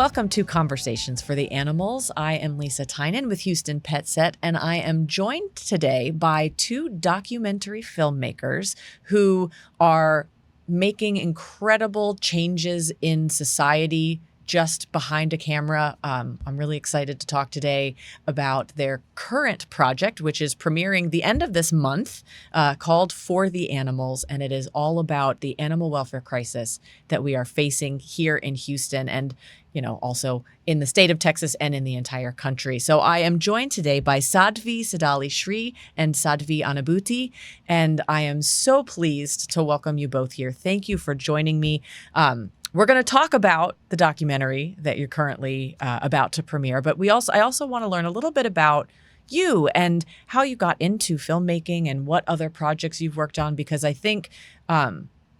Welcome to Conversations for the Animals. I am Lisa Tynan with Houston Pet Set, and I am joined today by two documentary filmmakers who are making incredible changes in society just behind a camera. I'm really excited to talk today about their current project, which is premiering the end of this month, called For the Animals. And it is all about the animal welfare crisis that we are facing here in Houston and, also in the state of Texas and in the entire country. So I am joined today by Sadhvi Siddhali Shree and Sadhvi Anubhuti. And I am so pleased to welcome you both here. Thank you for joining me. We're going to talk about the documentary that you're currently about to premiere, but I also want to learn a little bit about you and how you got into filmmaking and what other projects you've worked on, because I think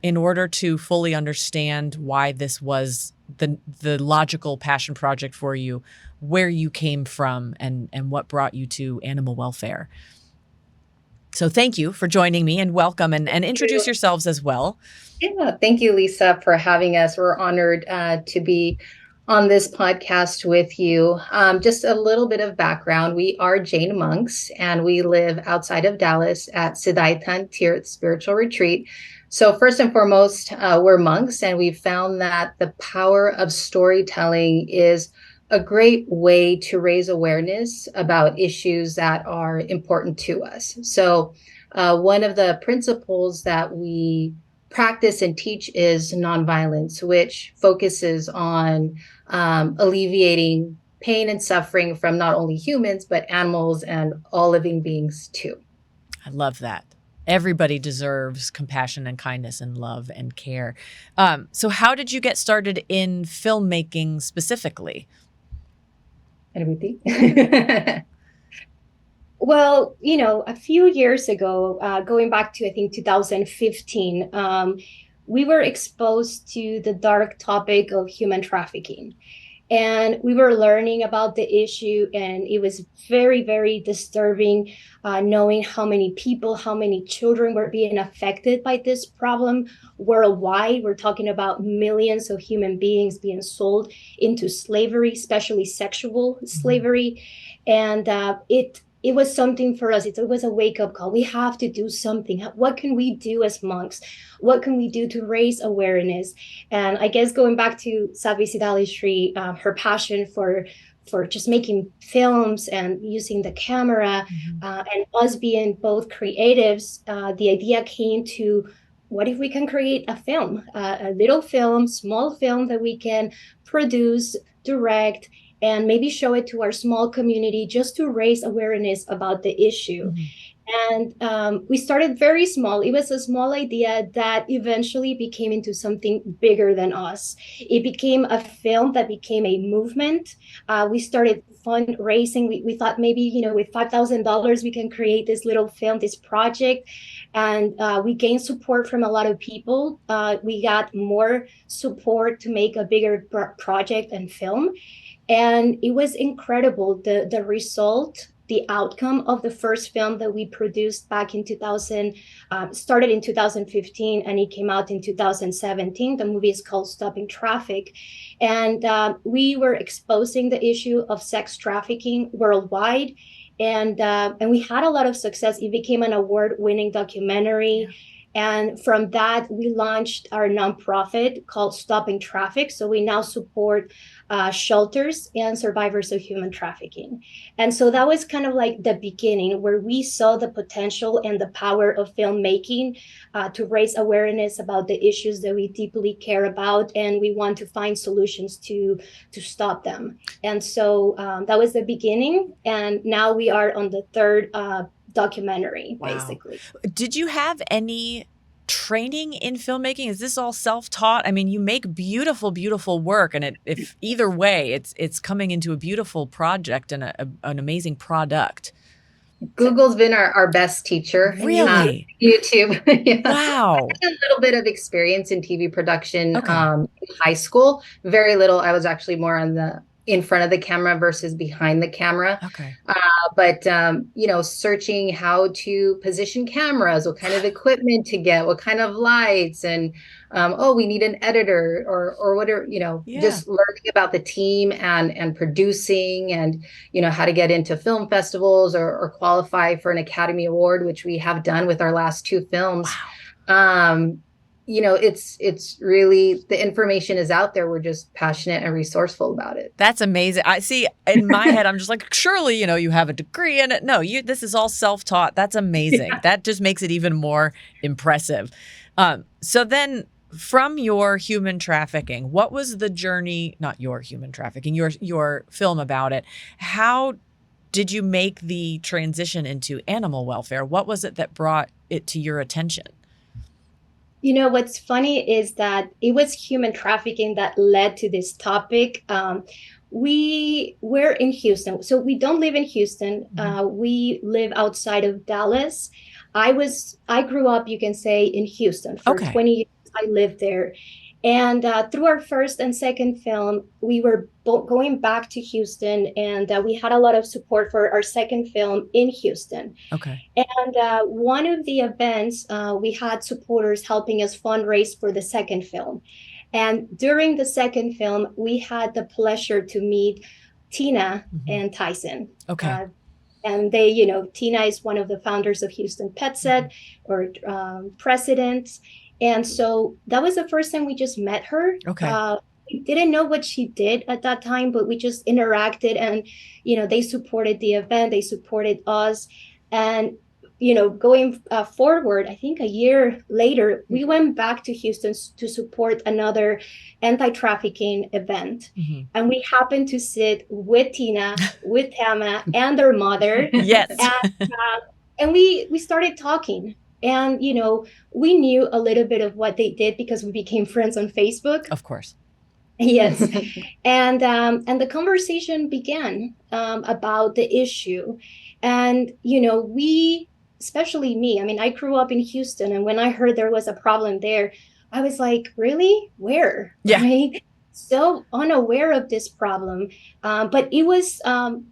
in order to fully understand why this was the logical passion project for you, where you came from and what brought you to animal welfare. So thank you for joining me and welcome and introduce yourselves as well. Yeah, thank you, Lisa, for having us. We're honored to be on this podcast with you. Just a little bit of background. We are Jain monks, and we live outside of Dallas at Siddhayatan, Tirth Spiritual Retreat. So first and foremost, we're monks, and we've found that the power of storytelling is a great way to raise awareness about issues that are important to us. So one of the principles that we practice and teach is nonviolence, which focuses on alleviating pain and suffering from not only humans, but animals and all living beings too. I love that. Everybody deserves compassion and kindness and love and care. So how did you get started in filmmaking specifically? Anubhuti? Well, a few years ago, going back to, I think, 2015, we were exposed to the dark topic of human trafficking. And we were learning about the issue, and it was very, very disturbing knowing how many people, how many children were being affected by this problem worldwide. We're talking about millions of human beings being sold into slavery, especially sexual slavery. And it was something for us. It was a wake-up call. We have to do something. What can we do as monks? What can we do to raise awareness? And I guess going back to Sadhvi Siddhali Shree, her passion for just making films and using the camera, and us being both creatives, the idea came to, what if we can create a film, a little film, small film that we can produce, direct, and maybe show it to our small community just to raise awareness about the issue. And we started very small. It was a small idea that eventually became into something bigger than us. It became a film that became a movement. We started fundraising. We thought maybe, with $5,000, we can create this little film, this project. And we gained support from a lot of people. We got more support to make a bigger project and film. And it was incredible, the result, the outcome of the first film that we produced back in 2000, started in 2015, and it came out in 2017. The movie is called Stopping Traffic. And we were exposing the issue of sex trafficking worldwide. And we had a lot of success. It became an award-winning documentary. Yeah. And from that, we launched our nonprofit called Stopping Traffic. So we now support shelters and survivors of human trafficking. And so that was kind of like the beginning, where we saw the potential and the power of filmmaking to raise awareness about the issues that we deeply care about. And we want to find solutions to stop them. And so that was the beginning. And now we are on the third documentary, basically. Did you have any training in filmmaking? Is this all self-taught? I mean, you make beautiful, beautiful work, and if either way, it's coming into a beautiful project and an amazing product. Google's been our best teacher. Really? YouTube. Yeah. Wow. I had a little bit of experience in TV production in high school. Very little. I was actually more on the in front of the camera versus behind the camera. Okay. But searching how to position cameras, what kind of equipment to get, what kind of lights, and we need an editor or whatever, just learning about the team and producing, and how to get into film festivals or qualify for an Academy Award, which we have done with our last 2 films. Wow. It's really, the information is out there. We're just passionate and resourceful about it. That's amazing. I see in my head, I'm just like, surely, you have a degree in it. No, this is all self-taught. That's amazing. Yeah. That just makes it even more impressive. So then from your human trafficking, what was the journey, not your human trafficking, your film about it? How did you make the transition into animal welfare? What was it that brought it to your attention? What's funny is that it was human trafficking that led to this topic. We were in Houston, so we don't live in Houston. We live outside of Dallas. I grew up, you can say, in Houston for 20 years. I lived there. And through our first and second film, we were going back to Houston, and we had a lot of support for our second film in Houston. Okay. And one of the events, we had supporters helping us fundraise for the second film. And during the second film, we had the pleasure to meet Tina and Tyson. Okay. And they, Tina is one of the founders of Houston Pet Set, or presidents. And so that was the first time we just met her. Okay. We didn't know what she did at that time, but we just interacted, and, they supported the event, they supported us. And, going forward, I think a year later, we went back to Houston to support another anti-trafficking event. And we happened to sit with Tina, with Tama, and their mother. Yes. And we started talking. And, we knew a little bit of what they did because we became friends on Facebook. Of course. Yes. And the conversation began about the issue. And, we, especially me, I grew up in Houston. And when I heard there was a problem there, I was like, really? Where? Yeah. Right? So unaware of this problem. But it was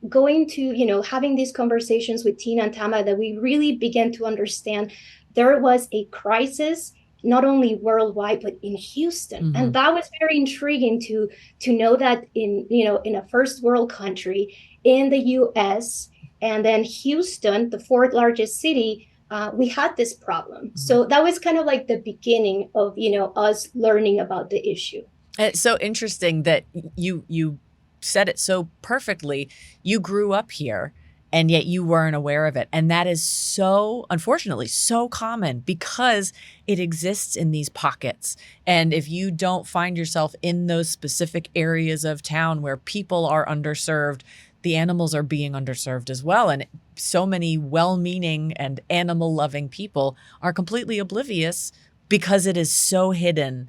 going to, having these conversations with Tina and Tama that we really began to understand there was a crisis, not only worldwide, but in Houston. And that was very intriguing to know that in a first world country in the US, and then Houston, the 4th largest city, we had this problem. So that was kind of like the beginning of, us learning about the issue. It's so interesting that you said it so perfectly. You grew up here, and yet you weren't aware of it. And that is so, unfortunately, so common because it exists in these pockets. And if you don't find yourself in those specific areas of town where people are underserved, the animals are being underserved as well. And so many well-meaning and animal-loving people are completely oblivious because it is so hidden.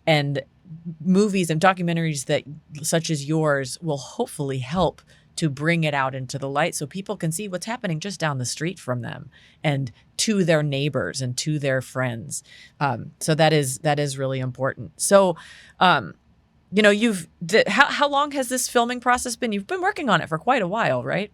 And movies and documentaries that such as yours will hopefully help to bring it out into the light so people can see what's happening just down the street from them and to their neighbors and to their friends. So that is really important. So, how long has this filming process been? You've been working on it for quite a while, right?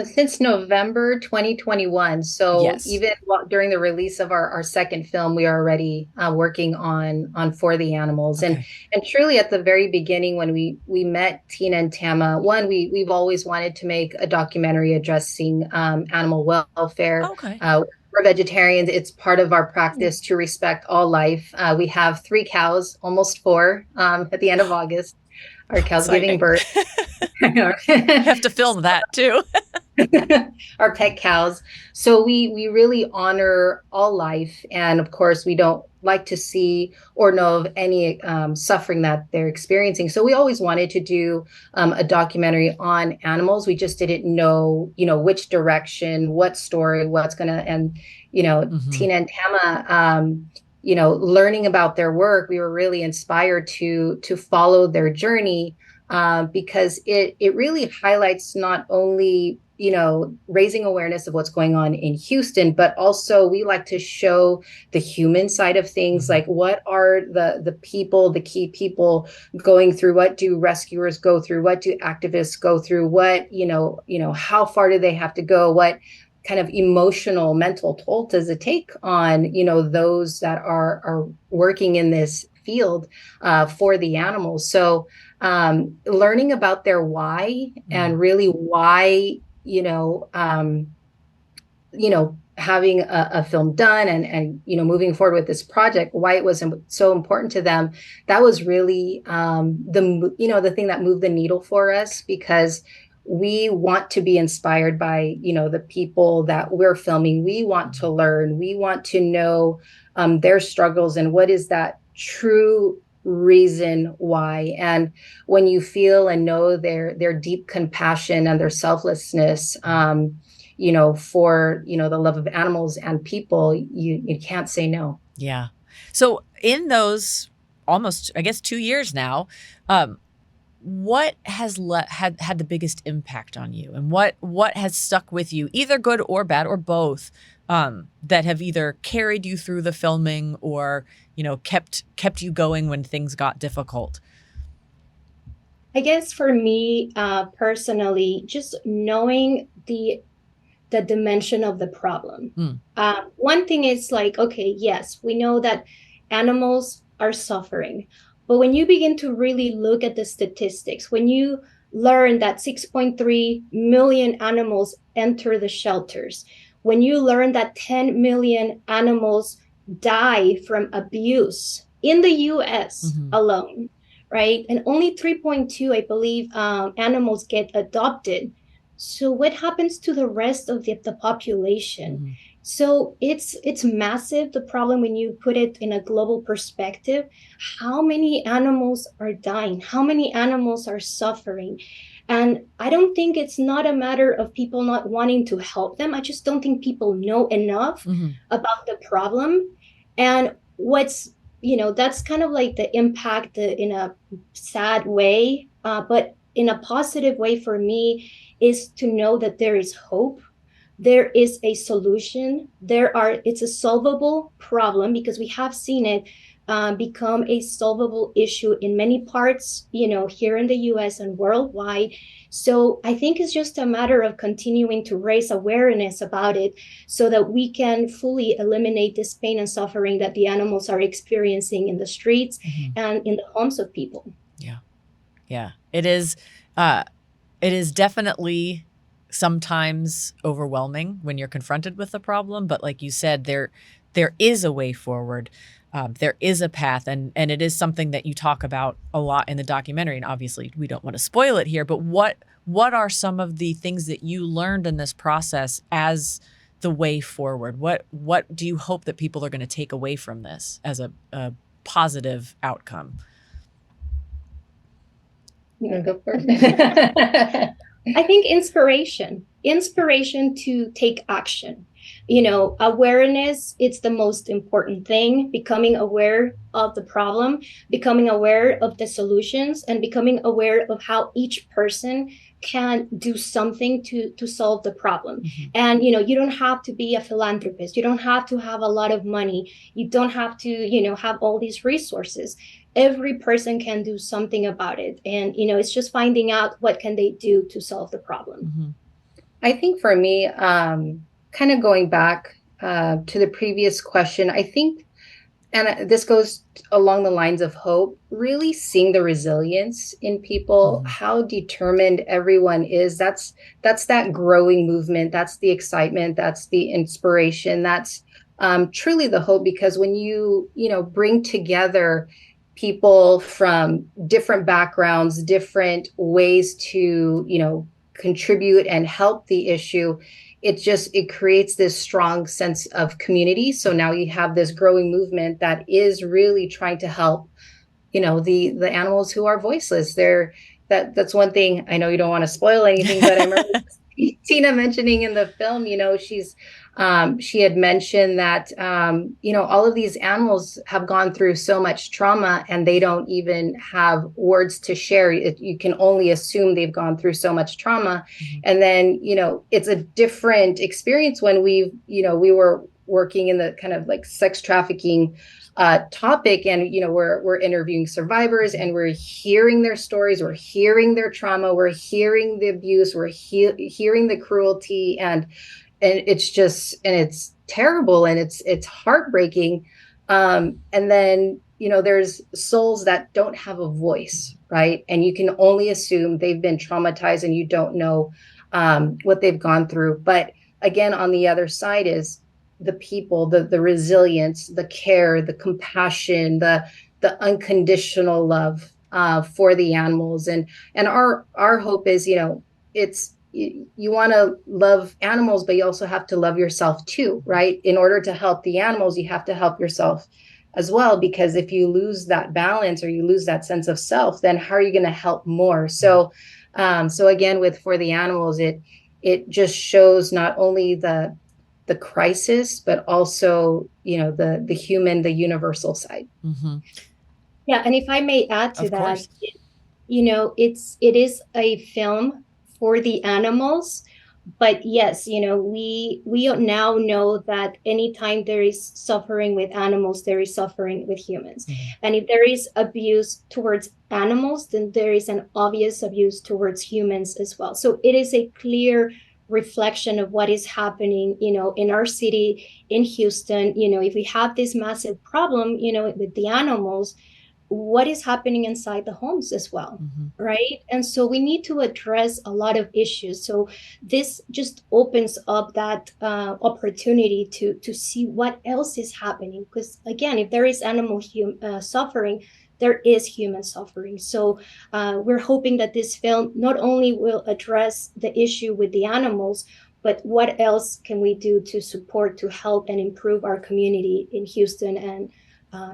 Since November 2021. So yes. Even during the release of our second film, we are already working on For the Animals. Okay. And truly at the very beginning, when we met Tina and Tama, we've always wanted to make a documentary addressing animal welfare. Okay. We're vegetarians. It's part of our practice to respect all life. We have 3 cows, almost 4, at the end of August. Our cows giving birth. Have to film that too. Our pet cows. So we really honor all life. And of course, we don't like to see or know of any suffering that they're experiencing. So we always wanted to do a documentary on animals. We just didn't know, which direction, what story, what's going to, and, Tina and Tama, learning about their work, we were really inspired to follow their journey because it really highlights not only raising awareness of what's going on in Houston, but also we like to show the human side of things. Like, what are the people, the key people going through? What do rescuers go through? What do activists go through? What, how far do they have to go? What kind of emotional, mental toll does it take on, those that are working in this field for the animals? So learning about their why and really why, having a film done and moving forward with this project, why it was so important to them. That was really the thing that moved the needle for us, because we want to be inspired by, the people that we're filming. We want to learn. We want to know their struggles and what is that true reason why. And when you feel and know their deep compassion and their selflessness, for, the love of animals and people, you can't say no. Yeah. So in those almost, I guess, 2 years now, what has had the biggest impact on you, and what has stuck with you, either good or bad or both, that have either carried you through the filming or, kept you going when things got difficult? I guess for me, personally, just knowing the dimension of the problem. One thing is like, okay, yes, we know that animals are suffering. But when you begin to really look at the statistics, when you learn that 6.3 million animals enter the shelters, when you learn that 10 million animals die from abuse in the US alone, right? And only 3.2, I believe, animals get adopted. So what happens to the rest of the population? So it's massive, the problem, when you put it in a global perspective. How many animals are dying? How many animals are suffering? And I don't think it's not a matter of people not wanting to help them. I just don't think people know enough about the problem. And what's, that's kind of like the impact in a sad way, but in a positive way for me is to know that there is hope. There is a solution. It's a solvable problem, because we have seen it become a solvable issue in many parts, here in the US and worldwide. So I think it's just a matter of continuing to raise awareness about it so that we can fully eliminate this pain and suffering that the animals are experiencing in the streets and in the homes of people. Yeah. Yeah. It is definitely sometimes overwhelming when you're confronted with the problem, but like you said, there is a way forward. There is a path, and it is something that you talk about a lot in the documentary. And obviously, we don't want to spoil it here, but what are some of the things that you learned in this process as the way forward? What do you hope that people are going to take away from this as a positive outcome? You want to go first? I think inspiration to take action. Awareness, it's the most important thing. Becoming aware of the problem, becoming aware of the solutions, and becoming aware of how each person can do something to solve the problem. And, you don't have to be a philanthropist. You don't have to have a lot of money. You don't have to, have all these resources. Every person can do something about it. And, it's just finding out what can they do to solve the problem. I think for me, kind of going back to the previous question, I think, and this goes along the lines of hope, really seeing the resilience in people, how determined everyone is. That's that growing movement. That's the excitement. That's the inspiration. That's truly the hope, because when you bring together people from different backgrounds, different ways to, contribute and help the issue, it creates this strong sense of community. So now you have this growing movement that is really trying to help, the animals who are voiceless. That's one thing. I know you don't want to spoil anything, but I remember Tina mentioning in the film, she had mentioned that, all of these animals have gone through so much trauma and they don't even have words to share. You can only assume they've gone through so much trauma. Mm-hmm. And then, it's a different experience when we were working in the kind of like sex trafficking topic, and we're interviewing survivors and we're hearing their stories, we're hearing their trauma, we're hearing the abuse, we're hearing the cruelty, and it's terrible and it's heartbreaking. And then there's souls that don't have a voice, right? And you can only assume they've been traumatized and you don't know what they've gone through. But again, on the other side is the people, the resilience, the care, the compassion, the unconditional love for the animals. And our hope is, it's, you want to love animals, but you also have to love yourself too, right? In order to help the animals, you have to help yourself as well, because if you lose that balance or you lose that sense of self, then how are you going to help more? So again, with For the Animals, it just shows not only the crisis, but also, the human, the universal side. Mm-hmm. Yeah. And if I may add to that, it is a film for the animals, but yes, we now know that anytime there is suffering with animals, there is suffering with humans. Mm-hmm. And if there is abuse towards animals, then there is an obvious abuse towards humans as well. So it is a clear reflection of what is happening, in our city, in Houston. If we have this massive problem, with the animals, what is happening inside the homes as well, mm-hmm. right? And so we need to address a lot of issues. So this just opens up that opportunity to see what else is happening. Because again, if there is animal suffering, there is human suffering. So we're hoping that this film not only will address the issue with the animals, but what else can we do to support, to help and improve our community in Houston and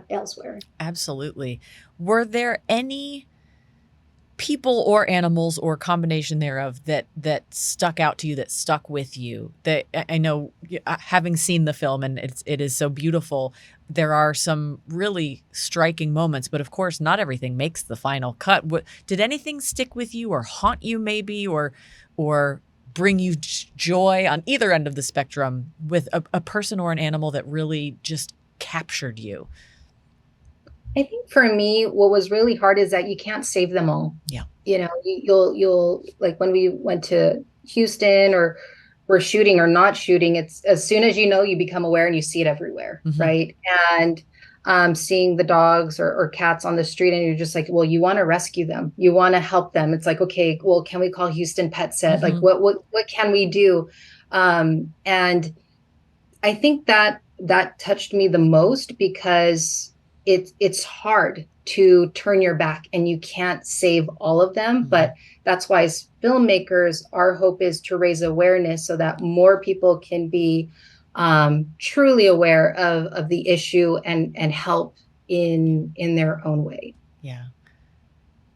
elsewhere. Absolutely. Were there any people or animals or combination thereof that stuck out to you, that stuck with you? That I know, having seen the film, and it is so beautiful, there are some really striking moments, but of course not everything makes the final cut. Did anything stick with you or haunt you maybe, or bring you joy on either end of the spectrum with a person or an animal that really just captured you? I think for me, what was really hard is that you can't save them all. Yeah. You'll like when we went to Houston or we're shooting or not shooting, it's as soon as you become aware and you see it everywhere. Mm-hmm. Right. And seeing the dogs or cats on the street, and you're just like, well, you want to rescue them. You want to help them. It's like, okay, well, can we call Houston Pet Set? Mm-hmm. Like what can we do? And I think that touched me the most, because it's hard to turn your back and you can't save all of them. Mm-hmm. But that's why, as filmmakers, our hope is to raise awareness so that more people can be truly aware of the issue and help in their own way. Yeah.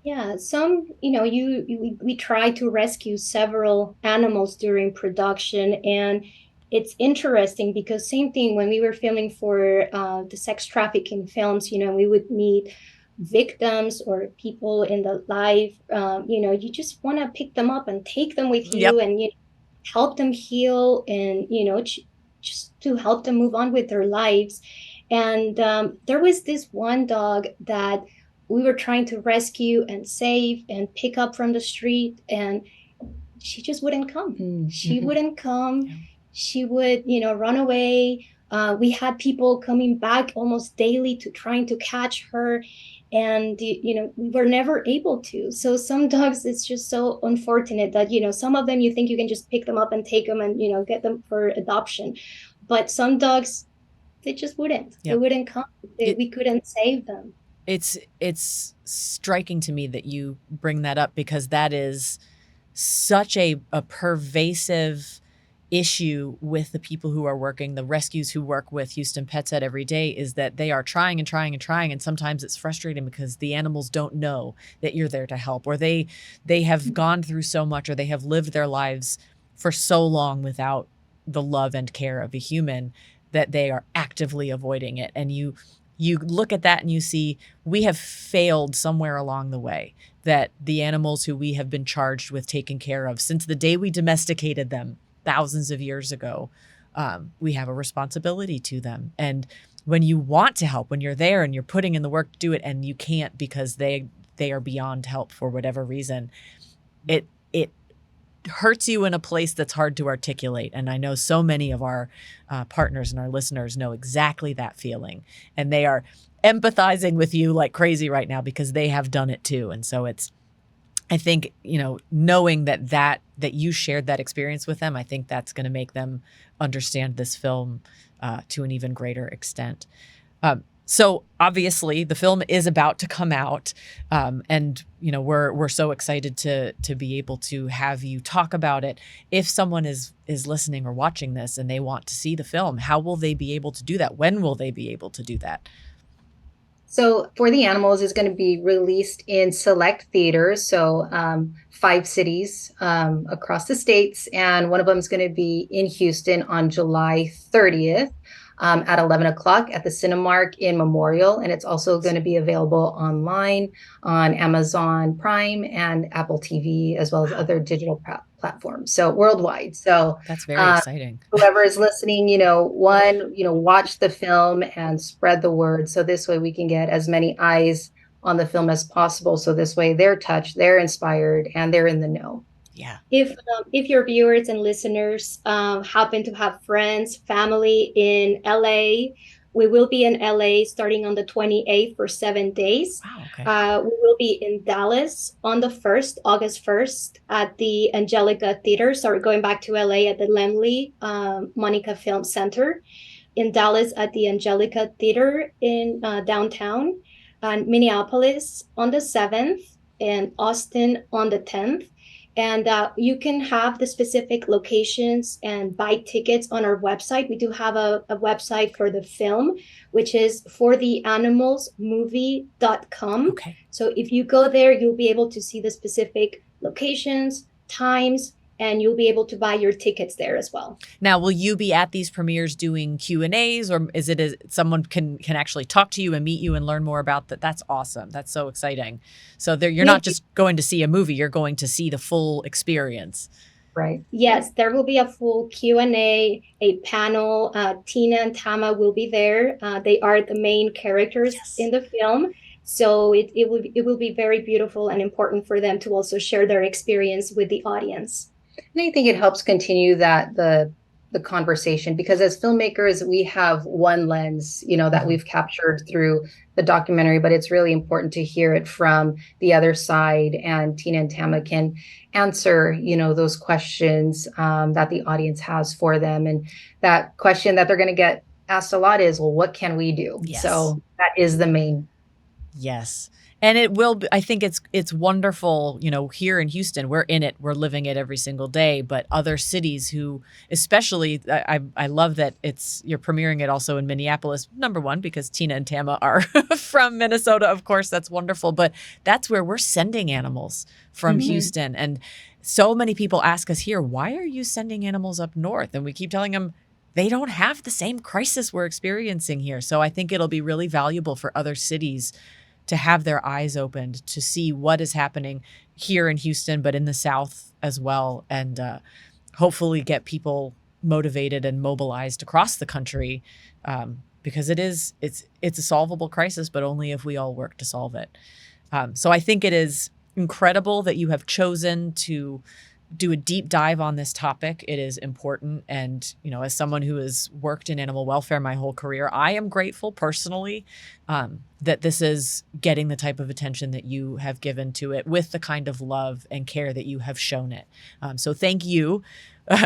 Yeah, some, we try to rescue several animals during production, and it's interesting because same thing when we were filming for the sex trafficking films, we would meet victims or people in the live, you just want to pick them up and take them with you. Yep. And help them heal and, just to help them move on with their lives. And there was this one dog that we were trying to rescue and save and pick up from the street, and she just wouldn't come. Mm-hmm. She wouldn't come. Yeah. She would, run away. We had people coming back almost daily to trying to catch her. And, we were never able to. So some dogs, it's just so unfortunate that, some of them you think you can just pick them up and take them and, get them for adoption. But some dogs, they just wouldn't. Yep. They wouldn't come. We couldn't save them. It's striking to me that you bring that up, because that is such a pervasive issue with the people who are working, the rescues who work with Houston Pet Set every day, is that they are trying and trying and trying. And sometimes it's frustrating because the animals don't know that you're there to help, or they have gone through so much, or they have lived their lives for so long without the love and care of a human that they are actively avoiding it. And you look at that and you see we have failed somewhere along the way, that the animals who we have been charged with taking care of since the day we domesticated them thousands of years ago, we have a responsibility to them. And when you want to help, when you're there and you're putting in the work to do it and you can't because they are beyond help for whatever reason, it hurts you in a place that's hard to articulate. And I know so many of our partners and our listeners know exactly that feeling, and they are empathizing with you like crazy right now because they have done it too. And so I think, knowing that you shared that experience with them, I think that's going to make them understand this film to an even greater extent. So obviously the film is about to come out, and we're so excited to be able to have you talk about it. If someone is listening or watching this and they want to see the film, how will they be able to do that? When will they be able to do that? So For the Animals is going to be released in select theaters, so 5 cities across the states, and one of them is going to be in Houston on July 30th. At 11 o'clock at the Cinemark in Memorial. And it's also going to be available online on Amazon Prime and Apple TV, as well as other digital platforms. So worldwide. So that's very exciting. Whoever is listening, watch the film and spread the word. So this way we can get as many eyes on the film as possible. So this way they're touched, they're inspired, and they're in the know. Yeah. If your viewers and listeners happen to have friends, family in LA, we will be in LA starting on the 28th for 7 days. Wow, okay. We will be in Dallas on the 1st, August 1st, at the Angelica Theater. So we're going back to LA at the Lemley Monica Film Center. In Dallas at the Angelica Theater in downtown, and Minneapolis on the 7th, and Austin on the 10th. And you can have the specific locations and buy tickets on our website. We do have a website for the film, which is fortheanimalsmovie.com. Okay. So if you go there, you'll be able to see the specific locations, times, and you'll be able to buy your tickets there as well. Now, will you be at these premieres doing Q&As, or is it someone can actually talk to you and meet you and learn more about that? That's awesome. That's so exciting. So you're not just going to see a movie, you're going to see the full experience. Right. Yes, there will be a full Q&A, a panel. Tina and Tama will be there. They are the main characters in the film. So it will be very beautiful and important for them to also share their experience with the audience. And I think it helps continue the conversation, because as filmmakers, we have one lens, that we've captured through the documentary, but it's really important to hear it from the other side. And Tina and Tama can answer, those questions that the audience has for them. And that question that they're going to get asked a lot is, well, what can we do? Yes. So that is the main. Yes. And it will be, I think it's wonderful, here in Houston, we're in it, we're living it every single day, but other cities who, especially, I love that you're premiering it also in Minneapolis, number one, because Tina and Tama are from Minnesota, of course, that's wonderful, but that's where we're sending animals from Houston. And so many people ask us here, why are you sending animals up north? And we keep telling them, they don't have the same crisis we're experiencing here. So I think it'll be really valuable for other cities to have their eyes opened to see what is happening here in Houston, but in the South as well. And hopefully get people motivated and mobilized across the country, because it's a solvable crisis, but only if we all work to solve it. So I think it is incredible that you have chosen to do a deep dive on this topic. It is important. And, as someone who has worked in animal welfare my whole career, I am grateful personally that this is getting the type of attention that you have given to it with the kind of love and care that you have shown it. So thank you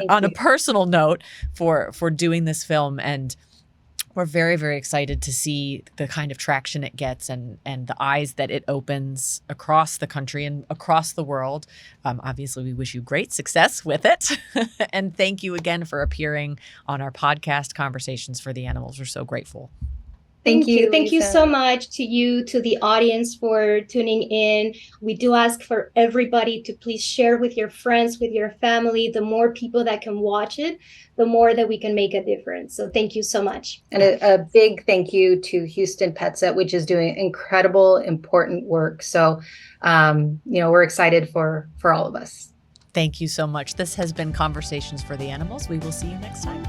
on a personal note for doing this film. And we're very, very excited to see the kind of traction it gets and the eyes that it opens across the country and across the world. Obviously, we wish you great success with it. And thank you again for appearing on our podcast, Conversations for the Animals. We're so grateful. Thank you, Thank you Lisa. so much to you, to the audience for tuning in. We do ask for everybody to please share with your friends, with your family. The more people that can watch it, the more that we can make a difference. So thank you so much. And a big thank you to Houston Petset, which is doing incredible, important work. So, we're excited for all of us. Thank you so much. This has been Conversations for the Animals. We will see you next time.